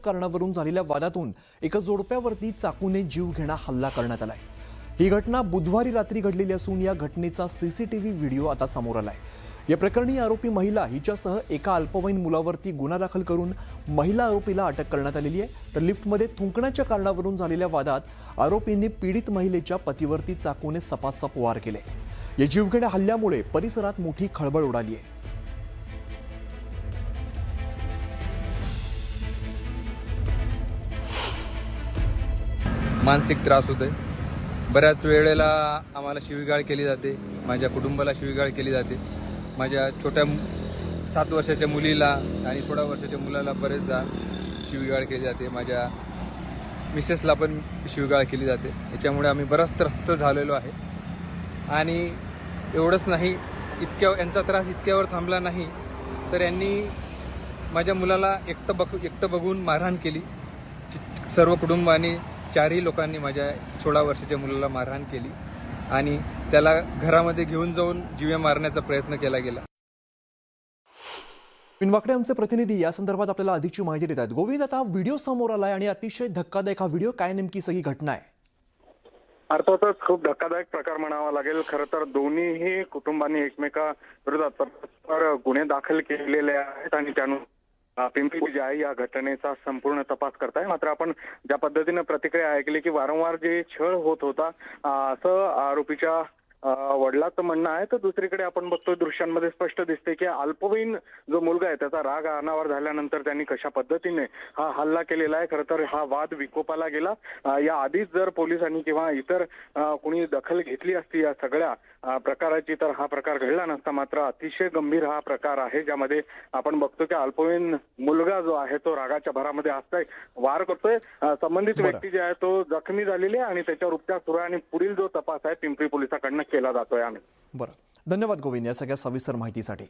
कारणावरून झालेल्या वादातून एका जोडप्यावरती चाकूने जीवघेणा हल्ला करण्यात आलाय। ही घटना बुधवारी रात्री घडलेली असून या घटनेचा सीसीटीव्ही व्हिडिओ आता समोर आलाय। या प्रकरणी आरोपी महिला हिच्यासह एका अल्पवयीन मुलावरती गुन्हा दाखल करून महिला आरोपीला अटक करण्यात आलेली आहे। तर लिफ्टमध्ये थुंकण्याच्या कारणावरून झालेल्या वादात आरोपींनी पीडित महिलेच्या पतीवरती चाकूने सपासप वार केले। या जीवघेण्या हल्ल्यामुळे परिसरात मोठी खळबळ उडाली आहे। मानसिक त्रास होतोय। बऱ्याच वेळेला आम्हाला शिवीगाळ केली जाते, माझ्या कुटुंबाला शिवीगाळ केली जाते। माझ्या छोट्या 7 वर्षाच्या मुलीला आणि 16 वर्षाच्या मुलाला बरेचदा शिवीगाळ केली जाते। माझ्या मिसेसला पण शिवीगाळ केली जाते। याच्यामुळे आम्ही बराच त्रस्त झालेलो आहे। आणि एवढंच नाही, यांचा त्रास इतक्यावर थांबला नाही तर यांनी माझ्या मुलाला एकटं बघून मारहाण केली। सर्व कुटुंबाने 4ही लोकांनी माझ्या 16 वर्षाच्या मुलाला मारहाण केली आणि त्याला घरामध्ये घेऊन जाऊन जीवे मारण्याचा प्रयत्न केला गेला। पिनवाकडे आमचे प्रतिनिधी या संदर्भात आपल्याला अधिकची माहिती देत आहेत। गोविंद, आता व्हिडिओ समोर आलाय आणि अतिशय धक्कादायक हा व्हिडिओ, काय नेमकी सगळी घटना आहे? अर्थातच खूप धक्कादायक प्रकार म्हणावा लागेल। खरं तर दोन्हीही कुटुंबांनी एकमेकाविरोधात परस्पर गुन्हे दाखल केलेले आहेत आणि त्यानुसार पिंपरी जे आहे या घटनेचा संपूर्ण तपास करताय। मात्र आपण ज्या पद्धतीने प्रतिक्रिया ऐकली की वारंवार जे छळ होत होता असं आरोपीच्या वडिलांचं म्हणणं आहे, तर दुसरीकडे आपण बघतोय दृश्यांमध्ये स्पष्ट दिसते की अल्पवयीन जो मुलगा आहे त्याचा राग अनावर झाल्यानंतर त्यांनी कशा पद्धतीने हा हल्ला केलेला आहे। खरं तर हा वाद विकोपाला गेला। या आधीच जर पोलिसांनी किंवा इतर कोणी दखल घेतली असती या सगळ्या प्रकाराची तर हा प्रकार घडला नसता। मात्र अतिशय गंभीर हा प्रकार आहे, ज्यामध्ये आपण बघतो की अल्पवयीन मुलगा जो आहे तो रागाच्या भरामध्ये असतोय, वार करतोय। संबंधित व्यक्ती जे आहे तो जखमी झालेली आहे आणि त्याच्यावर उपचार सुरू आहे आणि पुढील जो तपास आहे पिंपरी पोलिसांकडून केला जातोय। आम्ही बरं, धन्यवाद गोविंद या सगळ्या सविस्तर माहितीसाठी।